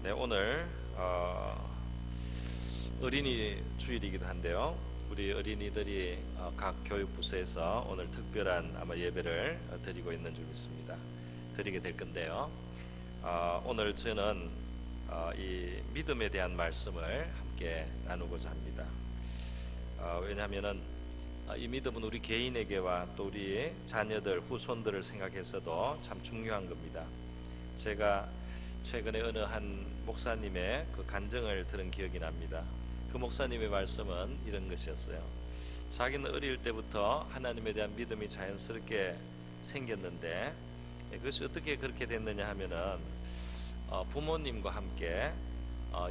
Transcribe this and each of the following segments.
네, 오늘 어린이 주일이기도 한데요. 우리 어린이들이 각 교육부서에서 오늘 특별한 아마 예배를 드리고 있는 줄 믿습니다. 드리게 될 건데요. 오늘 저는 이 믿음에 대한 말씀을 함께 나누고자 합니다. 왜냐하면은 이 믿음은 우리 개인에게와 또 우리 자녀들, 후손들을 생각해서도 참 중요한 겁니다. 제가 최근에 어느 한 목사님의 그 간증을 들은 기억이 납니다. 그 목사님의 말씀은 이런 것이었어요. 자기는 어릴 때부터 하나님에 대한 믿음이 자연스럽게 생겼는데 그것이 어떻게 그렇게 됐느냐 하면은 부모님과 함께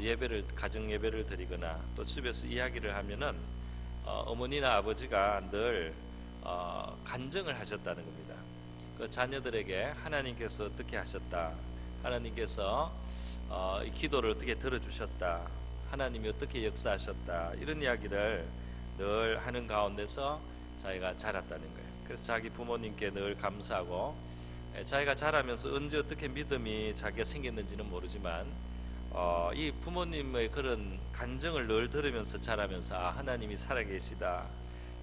예배를, 가정 예배를 드리거나 또 집에서 이야기를 하면은 어머니나 아버지가 늘 간증을 하셨다는 겁니다. 그 자녀들에게 하나님께서 어떻게 하셨다, 하나님께서 기도를 어떻게 들어주셨다, 하나님이 어떻게 역사하셨다, 이런 이야기를 늘 하는 가운데서 자기가 자랐다는 거예요. 그래서 자기 부모님께 늘 감사하고, 자기가 자라면서 언제 어떻게 믿음이 자기가 생겼는지는 모르지만 이 부모님의 그런 간증을 늘 들으면서 자라면서 하나님이 살아계시다,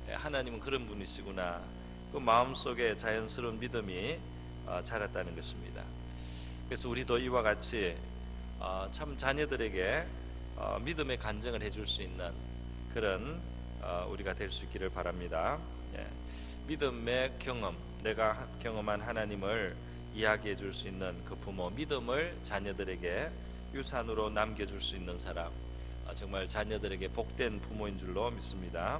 하나님은 그런 분이시구나, 그 마음속에 자연스러운 믿음이 자랐다는 것입니다. 그래서 우리도 이와 같이 참 자녀들에게 믿음의 간증을 해줄 수 있는 그런 우리가 될 수 있기를 바랍니다. 믿음의 경험, 내가 경험한 하나님을 이야기해 줄 수 있는 그 부모, 믿음을 자녀들에게 유산으로 남겨줄 수 있는 사람, 정말 자녀들에게 복된 부모인 줄로 믿습니다.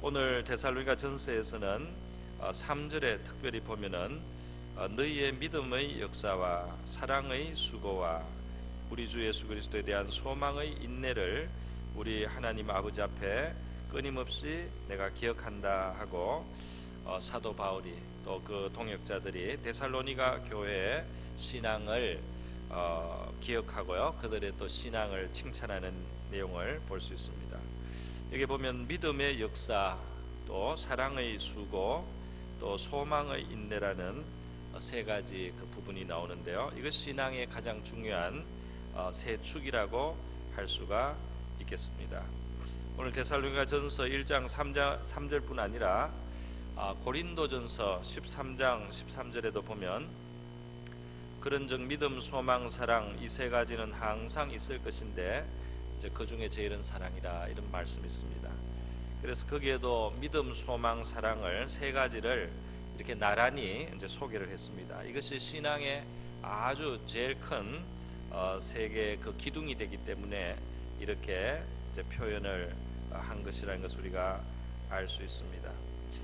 오늘 데살로니가 전서에서는 3절에 특별히 보면은 너희의 믿음의 역사와 사랑의 수고와 우리 주 예수 그리스도에 대한 소망의 인내를 우리 하나님 아버지 앞에 끊임없이 내가 기억한다 하고 사도 바울이 또 그 동역자들이 데살로니가 교회의 신앙을 기억하고요, 그들의 또 신앙을 칭찬하는 내용을 볼 수 있습니다. 여기 보면 믿음의 역사, 또 사랑의 수고, 또 소망의 인내라는 세 가지 그 부분이 나오는데요. 이것이 신앙의 가장 중요한 세 축이라고 할 수가 있겠습니다. 오늘 데살로니가 전서 1장 3절뿐 아니라 고린도전서 13장 13절에도 보면 그런즉 믿음, 소망, 사랑 이 세 가지는 항상 있을 것인데 이제 그 중에 제일은 사랑이라, 이런 말씀이 있습니다. 그래서 거기에도 믿음, 소망, 사랑을 세 가지를 이렇게 나란히 이제 소개를 했습니다. 이것이 신앙의 아주 제일 큰 세 개의 그 기둥이 되기 때문에 이렇게 이제 표현을 한 것이라는 것을 우리가 알 수 있습니다.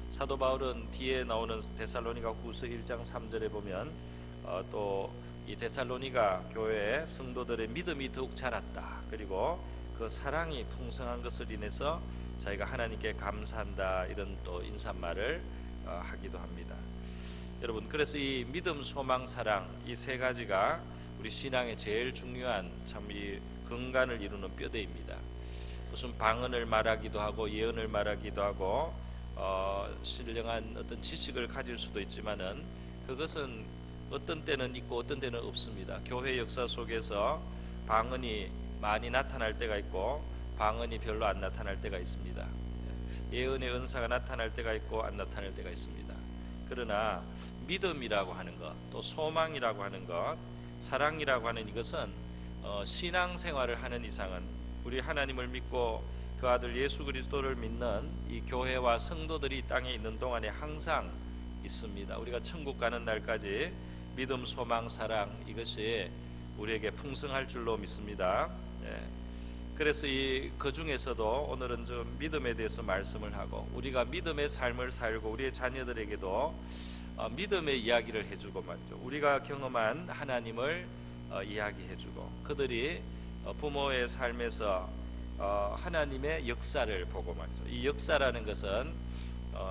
사도 바울은 뒤에 나오는 데살로니가 후서 1장 3절에 보면 또 이 데살로니가 교회의 성도들의 믿음이 더욱 자랐다, 그리고 그 사랑이 풍성한 것을 인해서 자기가 하나님께 감사한다, 이런 또 인사말을 하기도 합니다. 여러분, 그래서 이 믿음, 소망, 사랑 이 세 가지가 우리 신앙의 제일 중요한 참 이 근간을 이루는 뼈대입니다. 무슨 방언을 말하기도 하고 예언을 말하기도 하고 신령한 어떤 지식을 가질 수도 있지만은 그것은 어떤 때는 있고 어떤 때는 없습니다. 교회 역사 속에서 방언이 많이 나타날 때가 있고 방언이 별로 안 나타날 때가 있습니다. 예언의 은사가 나타날 때가 있고 안 나타날 때가 있습니다. 그러나 믿음이라고 하는 것, 또 소망이라고 하는 것, 사랑이라고 하는 이것은 신앙생활을 하는 이상은, 우리 하나님을 믿고 그 아들 예수 그리스도를 믿는 이 교회와 성도들이 땅에 있는 동안에 항상 있습니다. 우리가 천국 가는 날까지 믿음, 소망, 사랑 이것이 우리에게 풍성할 줄로 믿습니다. 그래서 그 중에서도 오늘은 좀 믿음에 대해서 말씀을 하고, 우리가 믿음의 삶을 살고 우리의 자녀들에게도 믿음의 이야기를 해주고 말이죠. 우리가 경험한 하나님을 이야기해주고, 그들이 부모의 삶에서 하나님의 역사를 보고 말이죠. 이 역사라는 것은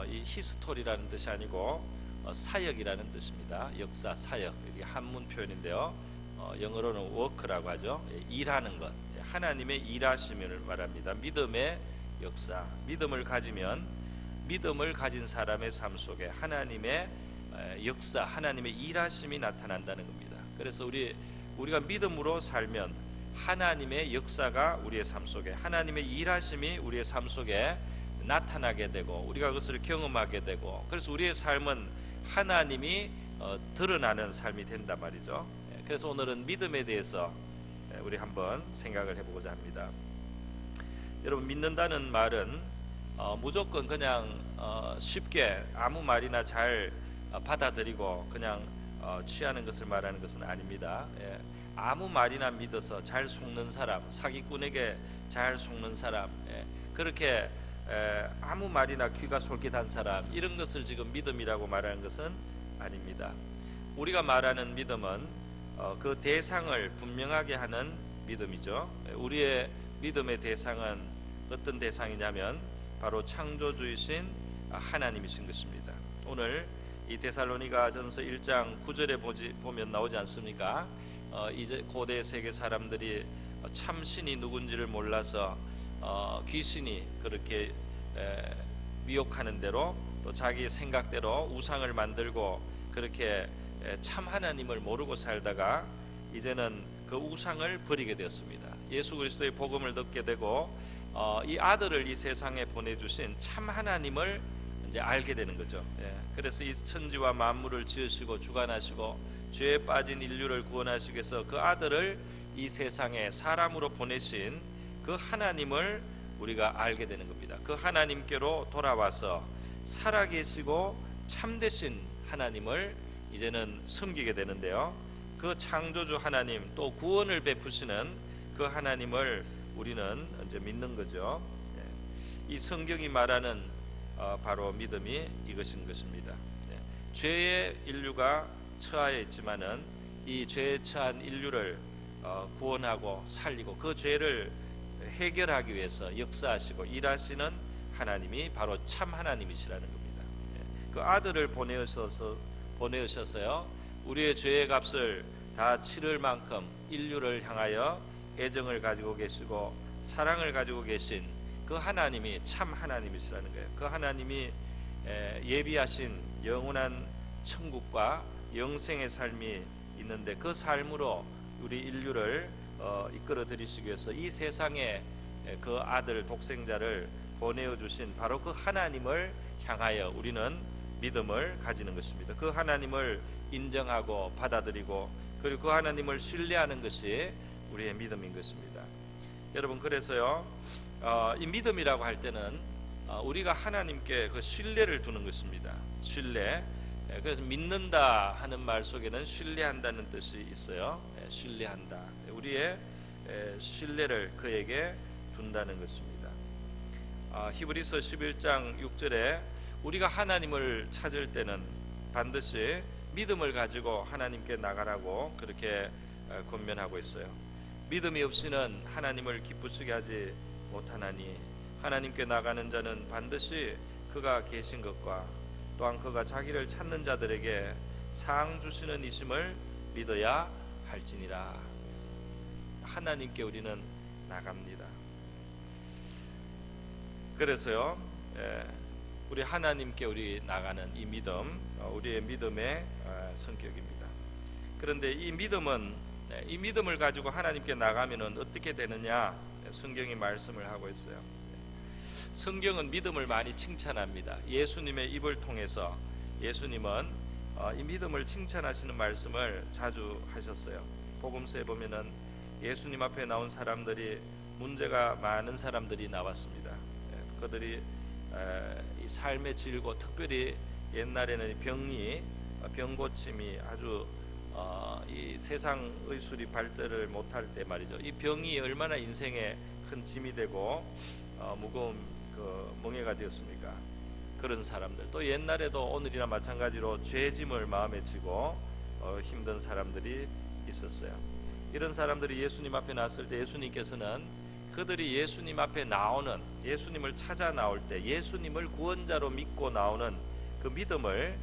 이 히스토리라는 뜻이 아니고 사역이라는 뜻입니다. 역사, 사역, 이게 한문 표현인데요. 영어로는 work라고 하죠. 일하는 것, 하나님의 일하심을 말합니다. 믿음의 역사, 믿음을 가지면 믿음을 가진 사람의 삶 속에 하나님의 역사, 하나님의 일하심이 나타난다는 겁니다. 그래서 우리가 믿음으로 살면 하나님의 역사가 우리의 삶 속에, 하나님의 일하심이 우리의 삶 속에 나타나게 되고 우리가 그것을 경험하게 되고, 그래서 우리의 삶은 하나님이 드러나는 삶이 된단 말이죠. 그래서 오늘은 믿음에 대해서 우리 한번 생각을 해보고자 합니다. 여러분, 믿는다는 말은 무조건 그냥 쉽게 아무 말이나 잘 받아들이고 그냥 취하는 것을 말하는 것은 아닙니다. 아무 말이나 믿어서 잘 속는 사람, 사기꾼에게 잘 속는 사람, 그렇게 아무 말이나 귀가 솔깃한 사람, 이런 것을 지금 믿음이라고 말하는 것은 아닙니다. 우리가 말하는 믿음은 그 대상을 분명하게 하는 믿음이죠. 우리의 믿음의 대상은 어떤 대상이냐면 바로 창조주이신 하나님이신 것입니다. 오늘 이 데살로니가 전서 1장 9절에 보면 나오지 않습니까? 이제 고대 세계 사람들이 참신이 누군지를 몰라서 귀신이 그렇게 미혹하는 대로, 또 자기 생각대로 우상을 만들고 그렇게 참 하나님을 모르고 살다가 이제는 그 우상을 버리게 되었습니다. 예수 그리스도의 복음을 듣게 되고 이 아들을 이 세상에 보내주신 참 하나님을 이제 알게 되는 거죠. 그래서 이 천지와 만물을 지으시고 주관하시고 죄에 빠진 인류를 구원하시기 위해서 그 아들을 이 세상에 사람으로 보내신 그 하나님을 우리가 알게 되는 겁니다. 그 하나님께로 돌아와서 살아계시고 참되신 하나님을 이제는 섬기게 되는데요. 그 창조주 하나님, 또 구원을 베푸시는 그 하나님을 우리는 이제 믿는 거죠. 이 성경이 말하는 바로 믿음이 이것인 것입니다. 죄의 인류가 처하여 있지만은 이 죄에 처한 인류를 구원하고 살리고 그 죄를 해결하기 위해서 역사하시고 일하시는 하나님이 바로 참 하나님이시라는 겁니다. 그 아들을 보내셔서요, 우리의 죄의 값을 다 치를 만큼 인류를 향하여 애정을 가지고 계시고 사랑을 가지고 계신 그 하나님이 참 하나님이시라는 거예요. 그 하나님이 예비하신 영원한 천국과 영생의 삶이 있는데, 그 삶으로 우리 인류를 이끌어 들이시기 위해서 이 세상에 그 아들 독생자를 보내어 주신 바로 그 하나님을 향하여 우리는 믿음을 가지는 것입니다. 그 하나님을 인정하고 받아들이고 그리고 그 하나님을 신뢰하는 것이 우리의 믿음인 것입니다. 여러분, 그래서요, 이 믿음이라고 할 때는 우리가 하나님께 그 신뢰를 두는 것입니다. 신뢰. 그래서 믿는다 하는 말 속에는 신뢰한다는 뜻이 있어요. 신뢰한다. 우리의 신뢰를 그에게 둔다는 것입니다. 히브리서 11장 6절에 우리가 하나님을 찾을 때는 반드시 믿음을 가지고 하나님께 나가라고 그렇게 권면하고 있어요. 믿음이 없이는 하나님을 기쁘시게 하지 못하나니 하나님께 나가는 자는 반드시 그가 계신 것과 또한 그가 자기를 찾는 자들에게 상 주시는 이심을 믿어야 할지니라. 하나님께 우리는 나갑니다. 그래서요, 우리 하나님께 우리 나가는 이 믿음, 우리의 믿음의 성격입니다. 그런데 이 믿음을 가지고 하나님께 나가면은 어떻게 되느냐? 성경이 말씀을 하고 있어요. 성경은 믿음을 많이 칭찬합니다. 예수님의 입을 통해서 예수님은 이 믿음을 칭찬하시는 말씀을 자주 하셨어요. 복음서에 보면은 예수님 앞에 나온 사람들이 문제가 많은 사람들이 나왔습니다. 그들이 이 삶의 질고, 특별히 옛날에는 병 고침이 아주 이 세상 의술이 발달을 못할 때 말이죠. 이 병이 얼마나 인생에 큰 짐이 되고 무거운 그 멍에가 되었습니까? 그런 사람들, 또 옛날에도 오늘이나 마찬가지로 죄짐을 마음에 지고 힘든 사람들이 있었어요. 이런 사람들이 예수님 앞에 나왔을 때 예수님께서는 그들이 예수님 앞에 나오는, 예수님을 찾아 나올 때 예수님을 구원자로 믿고 나오는 그 믿음을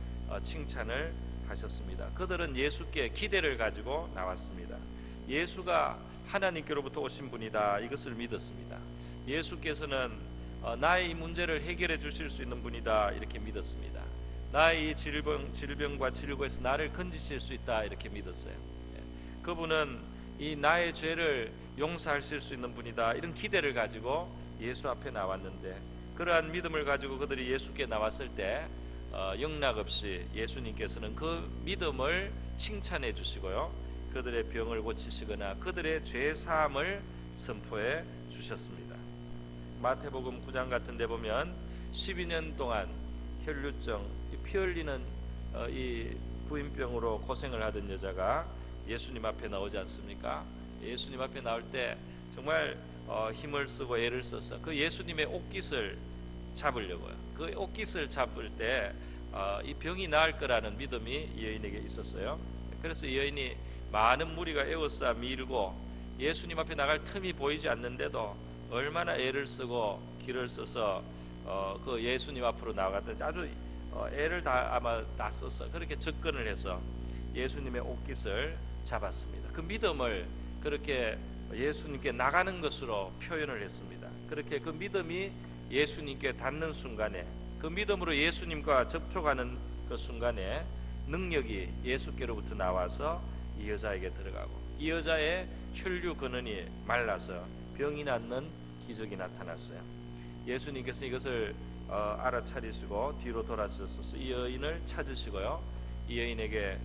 칭찬을 하셨습니다. 그들은 예수께 기대를 가지고 나왔습니다. 예수가 하나님께로부터 오신 분이다, 이것을 믿었습니다. 예수께서는 나의 이 문제를 해결해 주실 수 있는 분이다, 이렇게 믿었습니다. 나의 이 질병과 질고에서 나를 건지실 수 있다, 이렇게 믿었어요. 그분은 이 나의 죄를 용서하실 수 있는 분이다, 이런 기대를 가지고 예수 앞에 나왔는데, 그러한 믿음을 가지고 그들이 예수께 나왔을 때 영락없이 예수님께서는 그 믿음을 칭찬해 주시고요, 그들의 병을 고치시거나 그들의 죄 사함을 선포해 주셨습니다. 마태복음 9장 같은 데 보면 12년 동안 혈루증, 피 흘리는 이 부인병으로 고생을 하던 여자가 예수님 앞에 나오지 않습니까? 예수님 앞에 나올 때 정말 힘을 쓰고 애를 써서 그 예수님의 옷깃을 잡으려고요. 그 옷깃을 잡을 때 이 병이 나을 거라는 믿음이 이 여인에게 있었어요. 그래서 이 여인이 많은 무리가 에워싸 밀고 예수님 앞에 나갈 틈이 보이지 않는데도 얼마나 애를 쓰고 길을 써서 그 예수님 앞으로 나갔는지, 아주 애를 아마 다 써서 그렇게 접근을 해서 예수님의 옷깃을 잡았습니다. 그 믿음을 그렇게 예수님께 나가는 것으로 표현을 했습니다. 그렇게 그 믿음이 예수님께 닿는 순간에, 그 믿음으로 예수님과 접촉하는 그 순간에 능력이 예수께로부터 나와서 이 여자에게 들어가고, 이 여자의 혈류 근원이 말라서 병이 낫는 기적이 나타났어요. 예수님께서 이것을 알아차리시고 뒤로 돌아서서 이 여인을 찾으시고요, 이 여인에게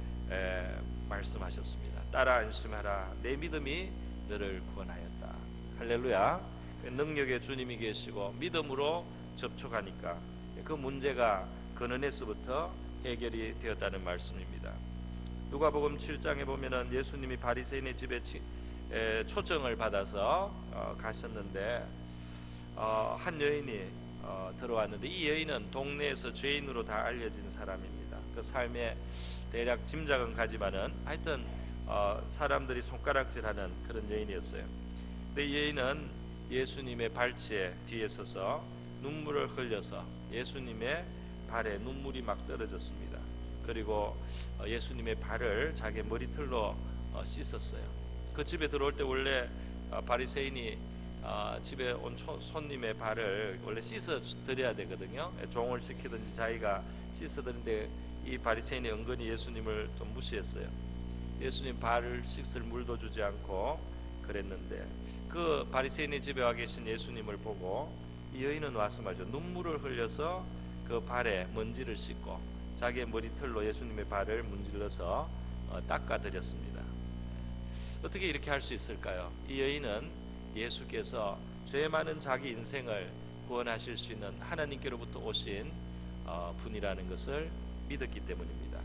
말씀하셨습니다. 따라 안심하라, 내 믿음이 너를 구원하였다. 할렐루야. 능력의 주님이 계시고 믿음으로 접촉하니까 그 문제가 근원에서부터 해결이 되었다는 말씀입니다. 누가복음 7장에 보면은 예수님이 바리새인의 집에 초청을 받아서 가셨는데 한 여인이 들어왔는데, 이 여인은 동네에서 죄인으로 다 알려진 사람입니다. 그 삶에 대략 짐작은 가지만은 하여튼 사람들이 손가락질하는 그런 여인이었어요. 근데 이 여인은 예수님의 발치에 뒤에 서서 눈물을 흘려서 예수님의 발에 눈물이 막 떨어졌습니다. 그리고 예수님의 발을 자기 머리털로 씻었어요. 그 집에 들어올 때 원래 바리새인이 집에 온 손님의 발을 원래 씻어 드려야 되거든요. 종을 시키든지 자기가 씻어 드리는데 이 바리새인이 은근히 예수님을 좀 무시했어요. 예수님 발을 씻을 물도 주지 않고 그랬는데, 그 바리새인의 집에 와 계신 예수님을 보고 이 여인은 와서 말이죠, 눈물을 흘려서 그 발에 먼지를 씻고 자기의 머리털로 예수님의 발을 문질러서 닦아드렸습니다. 어떻게 이렇게 할 수 있을까요? 이 여인은 예수께서 죄 많은 자기 인생을 구원하실 수 있는 하나님께로부터 오신 분이라는 것을 믿었기 때문입니다.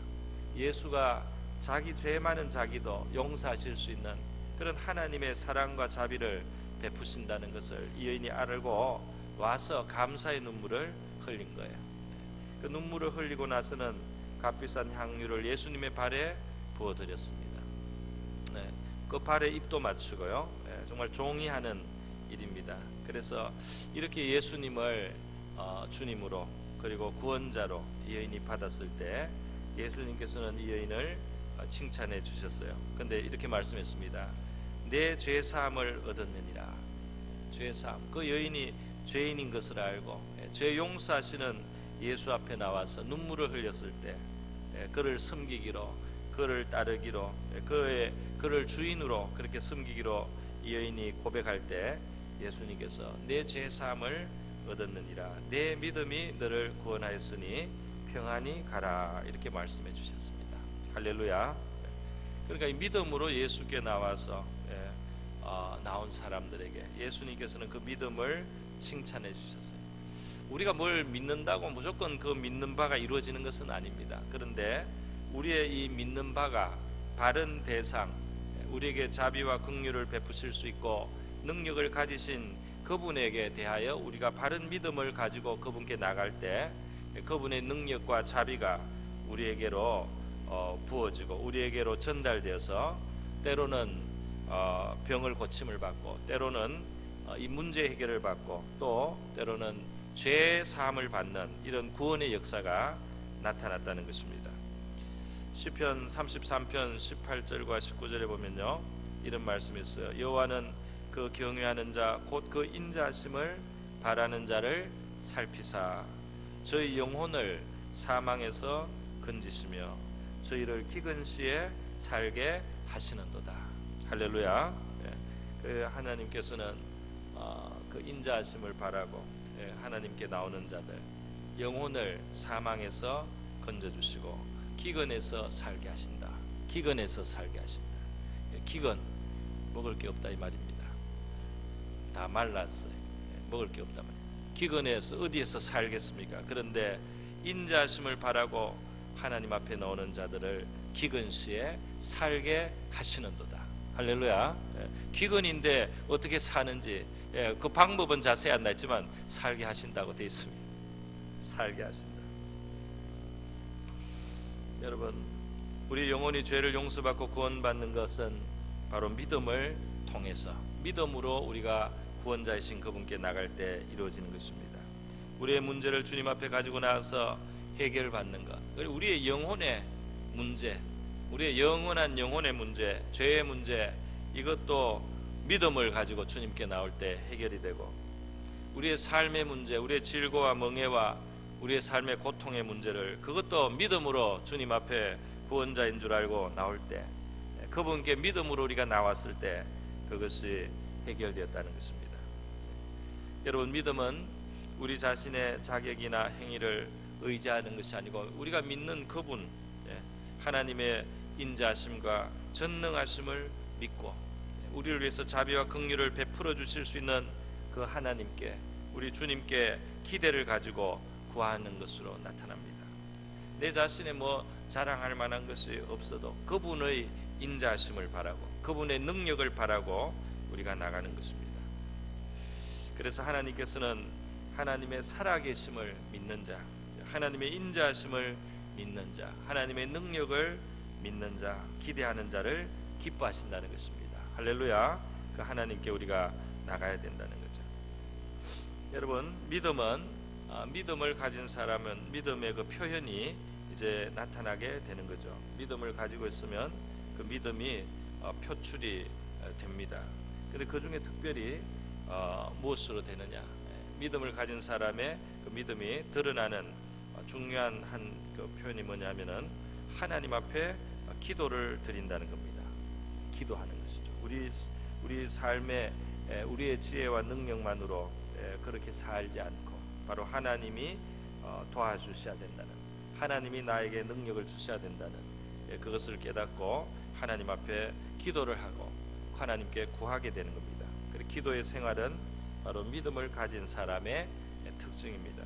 예수가 자기 죄 많은 자기도 용서하실 수 있는 그런 하나님의 사랑과 자비를 베푸신다는 것을 이 여인이 알고 와서 감사의 눈물을 흘린 거예요. 그 눈물을 흘리고 나서는 값비싼 향유를 예수님의 발에 부어드렸습니다. 그 발에 입도 맞추고요, 정말 종이 하는 일입니다. 그래서 이렇게 예수님을 주님으로 그리고 구원자로 이 여인이 받았을 때 예수님께서는 이 여인을 칭찬해 주셨어요. 근데 이렇게 말씀했습니다. 내 죄 사함을 얻었느니라. 죄 사함. 그 여인이 죄인인 것을 알고 죄 용서하시는 예수 앞에 나와서 눈물을 흘렸을 때 그를 섬기기로, 그를 따르기로, 그를 주인으로 그렇게 섬기기로 이 여인이 고백할 때 예수님께서 내 죄 사함을 얻었느니라, 내 믿음이 너를 구원하였으니 평안히 가라, 이렇게 말씀해 주셨습니다. 할렐루야. 그러니까 이 믿음으로 예수께 나와서 나온 사람들에게 예수님께서는 그 믿음을 칭찬해 주셨어요. 우리가 뭘 믿는다고 무조건 그 믿는 바가 이루어지는 것은 아닙니다. 그런데 우리의 이 믿는 바가 바른 대상, 우리에게 자비와 긍휼을 베푸실 수 있고 능력을 가지신 그분에게 대하여 우리가 바른 믿음을 가지고 그분께 나갈 때 그분의 능력과 자비가 우리에게로 부어지고 우리에게로 전달되어서 때로는 병을 고침을 받고, 때로는 이 문제 해결을 받고, 또 때로는 죄 사함을 받는 이런 구원의 역사가 나타났다는 것입니다. 시편 33편 18절과 19절에 보면요, 이런 말씀이 있어요. 여호와는 그 경외하는 자 곧 그 인자하심을 바라는 자를 살피사 저희 영혼을 사망에서 건지시며 저희를 기근 시에 살게 하시는도다. 할렐루야. 그 하나님께서는 그 인자하심을 바라고 하나님께 나오는 자들 영혼을 사망에서 건져주시고 기근에서 살게 하신다. 기근에서 살게 하신다. 기근, 먹을 게 없다 이 말입니다. 다 말랐어요. 먹을 게 없다 말입니다. 기근에서 어디에서 살겠습니까? 그런데 인자하심을 바라고 하나님 앞에 나오는 자들을 기근시에 살게 하시는도다. 할렐루야. 기근인데 어떻게 사는지 그 방법은 자세히 안 나있지만 살게 하신다고 되어 있습니다. 살게 하신다. 여러분, 우리 영혼이 죄를 용서받고 구원받는 것은 바로 믿음을 통해서, 믿음으로 우리가 구원자이신 그분께 나갈 때 이루어지는 것입니다. 우리의 문제를 주님 앞에 가지고 나와서 해결받는 것, 우리의 영혼의 문제, 우리의 영원한 영혼의 문제, 죄의 문제, 이것도 믿음을 가지고 주님께 나올 때 해결이 되고, 우리의 삶의 문제, 우리의 질고와 멍해와 우리의 삶의 고통의 문제를 그것도 믿음으로 주님 앞에 구원자인 줄 알고 나올 때, 그분께 믿음으로 우리가 나왔을 때 그것이 해결되었다는 것입니다. 여러분, 믿음은 우리 자신의 자격이나 행위를 의지하는 것이 아니고 우리가 믿는 그분, 하나님의 인자하심과 전능하심을 믿고 우리를 위해서 자비와 긍휼을 베풀어 주실 수 있는 그 하나님께, 우리 주님께 기대를 가지고 구하는 것으로 나타납니다. 내 자신의 자랑할 만한 것이 없어도 그분의 인자하심을 바라고 그분의 능력을 바라고 우리가 나가는 것입니다. 그래서 하나님께서는 하나님의 살아계심을 믿는 자, 하나님의 인자하심을 믿는 자, 하나님의 능력을 믿는 자, 기대하는 자를 기뻐하신다는 것입니다. 할렐루야. 그 하나님께 우리가 나가야 된다는 거죠. 여러분, 믿음을 가진 사람은 믿음의 그 표현이 이제 나타나게 되는 거죠. 믿음을 가지고 있으면 그 믿음이 표출이 됩니다. 그런데 그 중에 특별히 무엇으로 되느냐? 믿음을 가진 사람의 그 믿음이 드러나는 중요한 그 표현이 뭐냐면은 하나님 앞에 기도를 드린다는 겁니다. 기도하는 것이죠. 우리 삶에 우리의 지혜와 능력만으로 그렇게 살지 않고 바로 하나님이 도와주셔야 된다는, 하나님이 나에게 능력을 주셔야 된다는 그것을 깨닫고 하나님 앞에 기도를 하고 하나님께 구하게 되는 겁니다. 그리고 기도의 생활은 바로 믿음을 가진 사람의 특징입니다.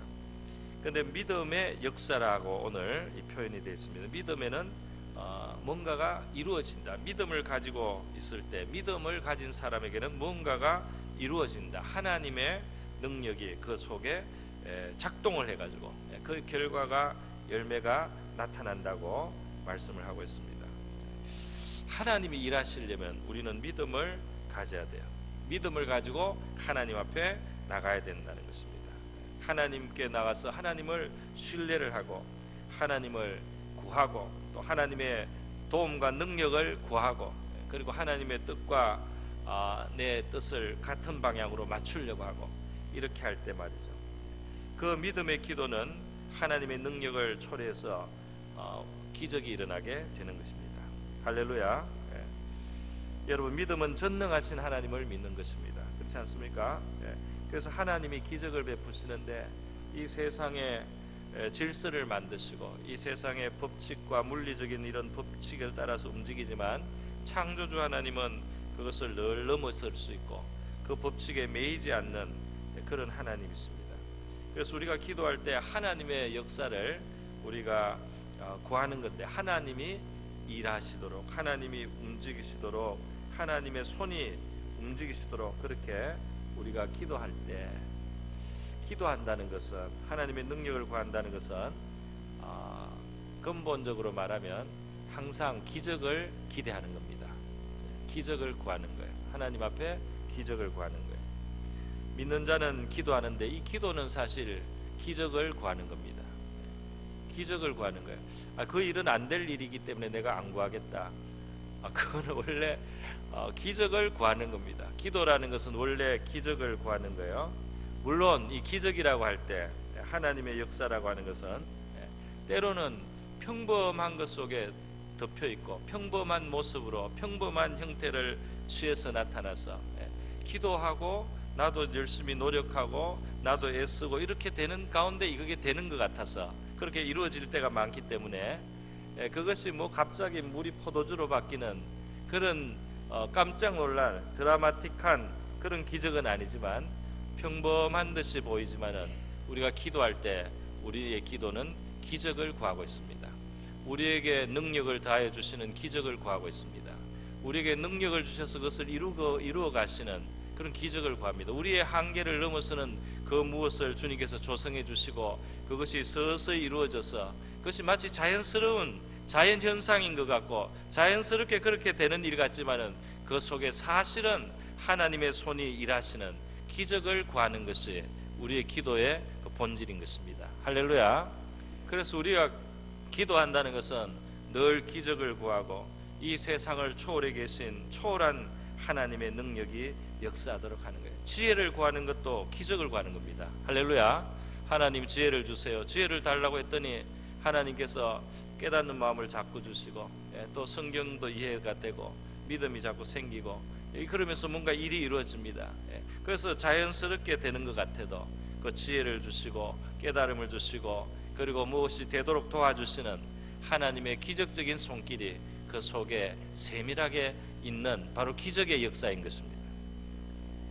그런데 믿음의 역사라고 오늘 이 표현이 되어 있습니다. 믿음에는 뭔가가 이루어진다. 믿음을 가지고 있을 때 믿음을 가진 사람에게는 뭔가가 이루어진다. 하나님의 능력이 그 속에 작동을 해가지고 그 결과가, 열매가 나타난다고 말씀을 하고 있습니다. 하나님이 일하시려면 우리는 믿음을 가져야 돼요. 믿음을 가지고 하나님 앞에 나가야 된다는 것입니다. 하나님께 나가서 하나님을 신뢰를 하고 하나님을 구하고 또 하나님의 도움과 능력을 구하고, 그리고 하나님의 뜻과 내 뜻을 같은 방향으로 맞추려고 하고, 이렇게 할 때 말이죠. 그 믿음의 기도는 하나님의 능력을 초래해서 기적이 일어나게 되는 것입니다. 할렐루야. 여러분, 믿음은 전능하신 하나님을 믿는 것입니다. 그렇지 않습니까? 그래서 하나님이 기적을 베푸시는데 이 세상에 질서를 만드시고 이 세상의 법칙과 물리적인 이런 법칙을 따라서 움직이지만 창조주 하나님은 그것을 늘 넘어설 수 있고 그 법칙에 매이지 않는 그런 하나님이십니다. 그래서 우리가 기도할 때 하나님의 역사를 우리가 구하는 건데, 하나님이 일하시도록, 하나님이 움직이시도록, 하나님의 손이 움직이시도록 그렇게 우리가 기도할 때, 기도한다는 것은, 하나님의 능력을 구한다는 것은 근본적으로 말하면 항상 기적을 기대하는 겁니다. 기적을 구하는 거예요. 하나님 앞에 기적을 구하는 거예요. 믿는 자는 기도하는데 이 기도는 사실 기적을 구하는 겁니다. 기적을 구하는 거예요. 그 일은 안 될 일이기 때문에 내가 안 구하겠다. 그거는 원래 기적을 구하는 겁니다. 기도라는 것은 원래 기적을 구하는 거예요. 물론 이 기적이라고 할 때 하나님의 역사라고 하는 것은 때로는 평범한 것 속에 덮여 있고 평범한 모습으로 평범한 형태를 취해서 나타나서 기도하고 나도 열심히 노력하고 나도 애쓰고 이렇게 되는 가운데 이게 되는 것 같아서 그렇게 이루어질 때가 많기 때문에 그것이 뭐 갑자기 물이 포도주로 바뀌는 그런 깜짝 놀랄 드라마틱한 그런 기적은 아니지만 평범한 듯이 보이지만은 우리가 기도할 때 우리의 기도는 기적을 구하고 있습니다. 우리에게 능력을 다해 주시는 기적을 구하고 있습니다. 우리에게 능력을 주셔서 그것을 이루어 가시는 그런 기적을 구합니다. 우리의 한계를 넘어서는 그 무엇을 주님께서 조성해 주시고 그것이 서서히 이루어져서 그것이 마치 자연스러운 자연현상인 것 같고 자연스럽게 그렇게 되는 일 같지만은 그 속에 사실은 하나님의 손이 일하시는 기적을 구하는 것이 우리의 기도의 그 본질인 것입니다. 할렐루야. 그래서 우리가 기도한다는 것은 늘 기적을 구하고 이 세상을 초월해 계신 초월한 하나님의 능력이 역사하도록 하는 거예요. 지혜를 구하는 것도 기적을 구하는 겁니다. 할렐루야. 하나님 지혜를 주세요. 지혜를 달라고 했더니 하나님께서 깨닫는 마음을 자꾸 주시고 또 성경도 이해가 되고 믿음이 자꾸 생기고 그러면서 뭔가 일이 이루어집니다. 그래서 자연스럽게 되는 것 같아도 그 지혜를 주시고 깨달음을 주시고 그리고 무엇이 되도록 도와주시는 하나님의 기적적인 손길이 그 속에 세밀하게 있는 바로 기적의 역사인 것입니다.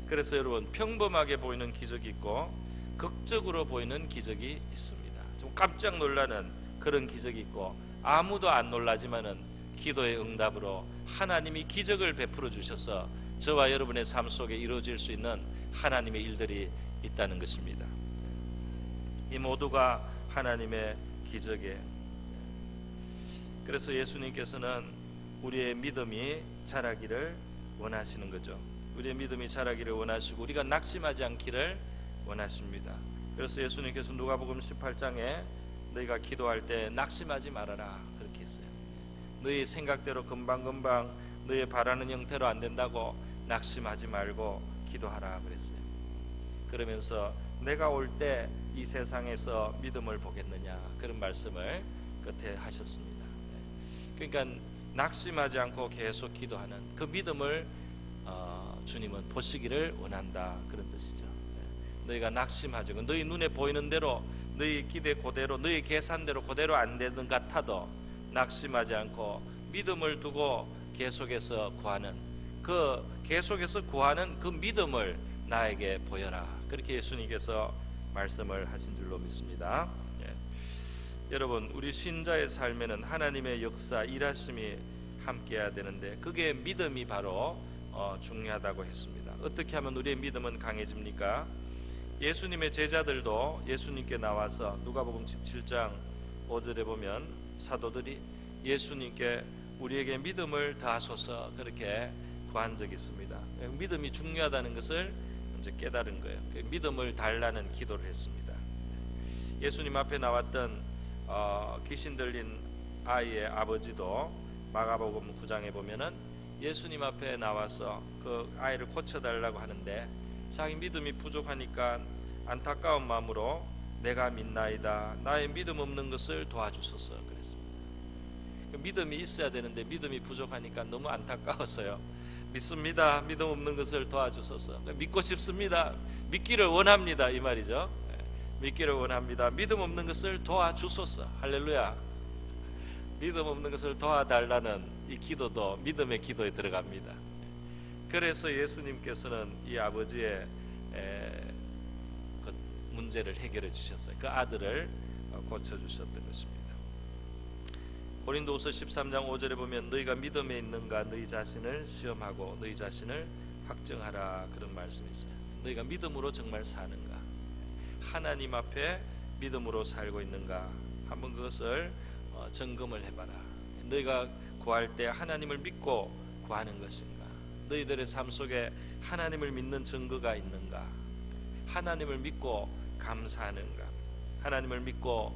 그래서 여러분 평범하게 보이는 기적이 있고 극적으로 보이는 기적이 있습니다. 좀 깜짝 놀라는 그런 기적이 있고 아무도 안 놀라지만은 기도의 응답으로 하나님이 기적을 베풀어 주셔서 저와 여러분의 삶 속에 이루어질 수 있는 하나님의 일들이 있다는 것입니다. 이 모두가 하나님의 기적이에요. 그래서 예수님께서는 우리의 믿음이 자라기를 원하시는 거죠. 우리의 믿음이 자라기를 원하시고 우리가 낙심하지 않기를 원하십니다. 그래서 예수님께서 누가복음 18장에 너희가 기도할 때 낙심하지 말아라 그렇게 했어요. 너희 생각대로 금방금방 너희 바라는 형태로 안 된다고 낙심하지 말고 기도하라 그랬어요. 그러면서 내가 올 때 이 세상에서 믿음을 보겠느냐 그런 말씀을 끝에 하셨습니다. 그러니까 낙심하지 않고 계속 기도하는 그 믿음을 주님은 보시기를 원한다 그런 뜻이죠. 너희가 낙심하지 너희 눈에 보이는 대로 너희 기대 그대로 너희 계산대로 그대로 안 되는 것 같아도 낙심하지 않고 믿음을 두고 계속해서 구하는 그 믿음을 나에게 보여라 그렇게 예수님께서 말씀을 하신 줄로 믿습니다. 여러분 우리 신자의 삶에는 하나님의 역사 일하심이 함께해야 되는데 그게 믿음이 바로 중요하다고 했습니다. 어떻게 하면 우리의 믿음은 강해집니까? 예수님의 제자들도 예수님께 나와서 누가복음 17장 5절에 보면 사도들이 예수님께 우리에게 믿음을 더하소서 그렇게 구한 적이 있습니다. 믿음이 중요하다는 것을 먼저 깨달은 거예요. 믿음을 달라는 기도를 했습니다. 예수님 앞에 나왔던 귀신 들린 아이의 아버지도 마가복음 9장에 보면은 예수님 앞에 나와서 그 아이를 고쳐달라고 하는데 자기 믿음이 부족하니까 안타까운 마음으로 내가 믿나이다 나의 믿음 없는 것을 도와주소서 그랬습니다. 믿음이 있어야 되는데 믿음이 부족하니까 너무 안타까웠어요. 믿습니다. 믿음 없는 것을 도와주소서. 믿고 싶습니다. 믿기를 원합니다 이 말이죠. 믿기를 원합니다. 믿음 없는 것을 도와주소서. 할렐루야. 믿음 없는 것을 도와달라는 이 기도도 믿음의 기도에 들어갑니다. 그래서 예수님께서는 이 아버지의 그 문제를 해결해 주셨어요. 그 아들을 고쳐주셨던 것입니다. 고린도후서 13장 5절에 보면 너희가 믿음에 있는가 너희 자신을 시험하고 너희 자신을 확정하라 그런 말씀이 있어요. 너희가 믿음으로 정말 사는가 하나님 앞에 믿음으로 살고 있는가 한번 그것을 점검을 해봐라. 너희가 구할 때 하나님을 믿고 구하는 것인가 너희들의 삶 속에 하나님을 믿는 증거가 있는가 하나님을 믿고 감사하는가 하나님을 믿고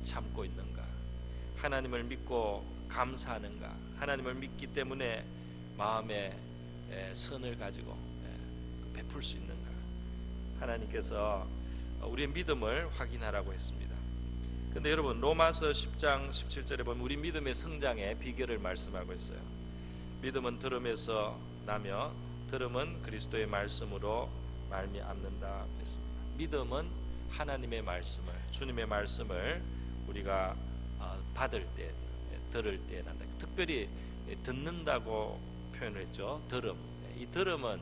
참고 있는가 하나님을 믿고 감사하는가 하나님을 믿기 때문에 마음에 선을 가지고 베풀 수 있는가 하나님께서 우리의 믿음을 확인하라고 했습니다. 근데 여러분 로마서 10장 17절에 보면 우리 믿음의 성장의 비결을 말씀하고 있어요. 믿음은 들음에서 나며 들음은 그리스도의 말씀으로 말미암는다 했습니다. 믿음은 하나님의 말씀을, 주님의 말씀을 우리가 받을 때, 들을 때 난다. 특별히 듣는다고 표현을 했죠. 들음. 이 들음은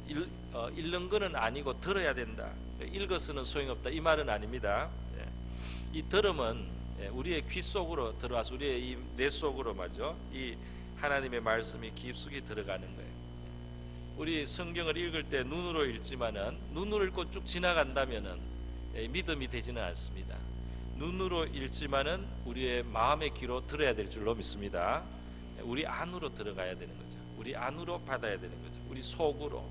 읽는 것은 아니고 들어야 된다. 읽어서는 소용없다. 이 말은 아닙니다. 이 들음은 우리의 귀 속으로 들어와서 우리의 이 뇌 속으로 말이죠. 이 하나님의 말씀이 깊숙이 들어가는 거예요. 우리 성경을 읽을 때 눈으로 읽지만은 눈으로 읽고 쭉 지나간다면은 믿음이 되지는 않습니다. 눈으로 읽지만은 우리의 마음의 귀로 들어야 될 줄로 믿습니다. 우리 안으로 들어가야 되는 거죠. 우리 안으로 받아야 되는 거죠. 우리 속으로,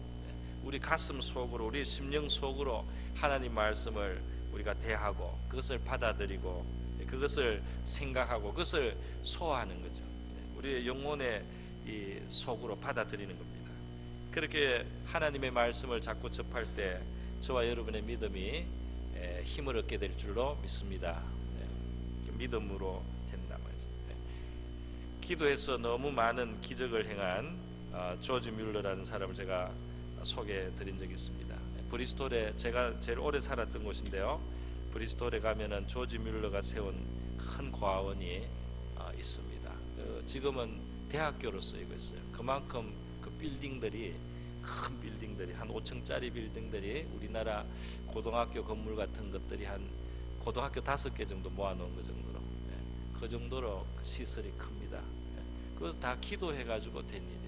우리 가슴 속으로, 우리 심령 속으로 하나님 말씀을 우리가 대하고 그것을 받아들이고 그것을 생각하고 그것을 소화하는 거죠. 우리의 영혼의 이 속으로 받아들이는 겁니다. 그렇게 하나님의 말씀을 자꾸 접할 때 저와 여러분의 믿음이 힘을 얻게 될 줄로 믿습니다. 믿음으로 된다 말이죠. 기도해서 너무 많은 기적을 행한 조지 뮬러라는 사람을 제가 소개해 드린 적이 있습니다. 브리스톨에 제가 제일 오래 살았던 곳인데요. 브리스톨에 가면은 조지 뮬러가 세운 큰 고아원이 있습니다. 지금은 대학교로 쓰이고 있어요. 그만큼 그 빌딩들이 큰 빌딩들이 한 5층짜리 빌딩들이 우리나라 고등학교 건물 같은 것들이 한 고등학교 5개 정도 모아놓은 그 정도로 그 정도로 시설이 큽니다. 그것도 다 기도해가지고 된 일이에요.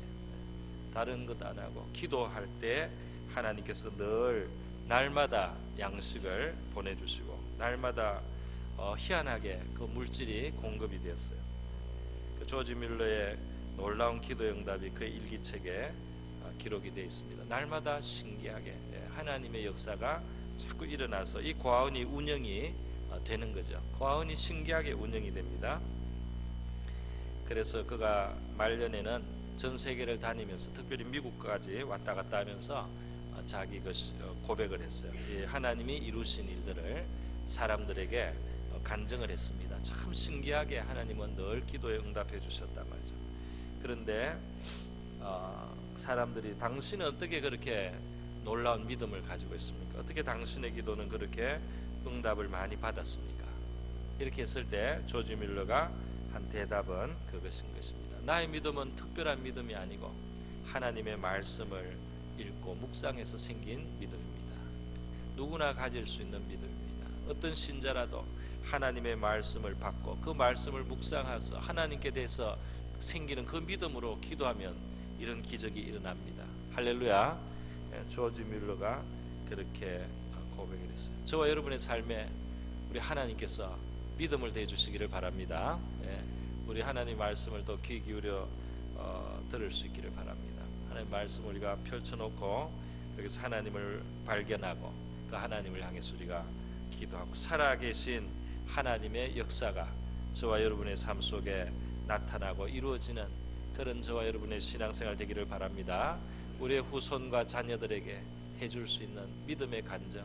다른 것 안 하고 기도할 때 하나님께서 늘 날마다 양식을 보내주시고 날마다 희한하게 그 물질이 공급이 되었어요. 그 조지 뮬러의 놀라운 기도 응답이 그 일기책에 기록이 되어 있습니다. 날마다 신기하게 하나님의 역사가 자꾸 일어나서 이 고아원이 운영이 되는 거죠. 고아원이 신기하게 운영이 됩니다. 그래서 그가 말년에는 전 세계를 다니면서 특별히 미국까지 왔다 갔다 하면서 자기 고백을 했어요. 하나님이 이루신 일들을 사람들에게 간증을 했습니다. 참 신기하게 하나님은 늘 기도에 응답해 주셨단 말이죠. 그런데 사람들이 당신은 어떻게 그렇게 놀라운 믿음을 가지고 있습니까? 어떻게 당신의 기도는 그렇게 응답을 많이 받았습니까? 이렇게 했을 때 조지 뮬러가 한 대답은 그것인 것입니다. 나의 믿음은 특별한 믿음이 아니고 하나님의 말씀을 읽고 묵상해서 생긴 믿음입니다. 누구나 가질 수 있는 믿음입니다. 어떤 신자라도 하나님의 말씀을 받고 그 말씀을 묵상해서 하나님께 대해서 생기는 그 믿음으로 기도하면 이런 기적이 일어납니다. 할렐루야. 조지 뮬러가 그렇게 고백을 했어요. 저와 여러분의 삶에 우리 하나님께서 믿음을 대주시기를 바랍니다. 우리 하나님 말씀을 더 귀 기울여 들을 수 있기를 바랍니다. 하나님 말씀 우리가 펼쳐놓고 여기서 하나님을 발견하고 그 하나님을 향해서 우리가 기도하고 살아계신 하나님의 역사가 저와 여러분의 삶 속에 나타나고 이루어지는 그런 저와 여러분의 신앙생활 되기를 바랍니다. 우리의 후손과 자녀들에게 해줄 수 있는 믿음의 간증,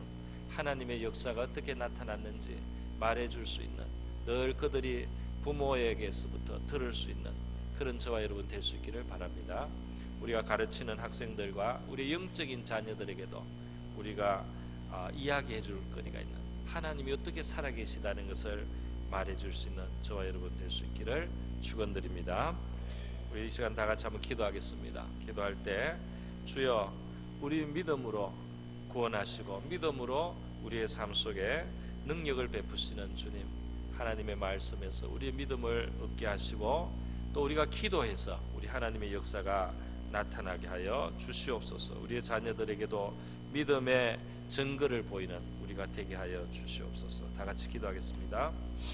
하나님의 역사가 어떻게 나타났는지 말해줄 수 있는 늘 그들이 부모에게서부터 들을 수 있는 그런 저와 여러분 될 수 있기를 바랍니다. 우리가 가르치는 학생들과 우리 영적인 자녀들에게도 우리가 이야기해 줄 거리가 있는 하나님이 어떻게 살아계시다는 것을 말해줄 수 있는 저와 여러분 될 수 있기를 축원드립니다. 우리 이 시간 다 같이 한번 기도하겠습니다. 기도할 때 주여 우리 믿음으로 구원하시고 믿음으로 우리의 삶 속에 능력을 베푸시는 주님, 하나님의 말씀에서 우리의 믿음을 얻게 하시고 또 우리가 기도해서 우리 하나님의 역사가 나타나게 하여 주시옵소서. 우리의 자녀들에게도 믿음의 증거를 보이는 우리가 되게 하여 주시옵소서. 다 같이 기도하겠습니다.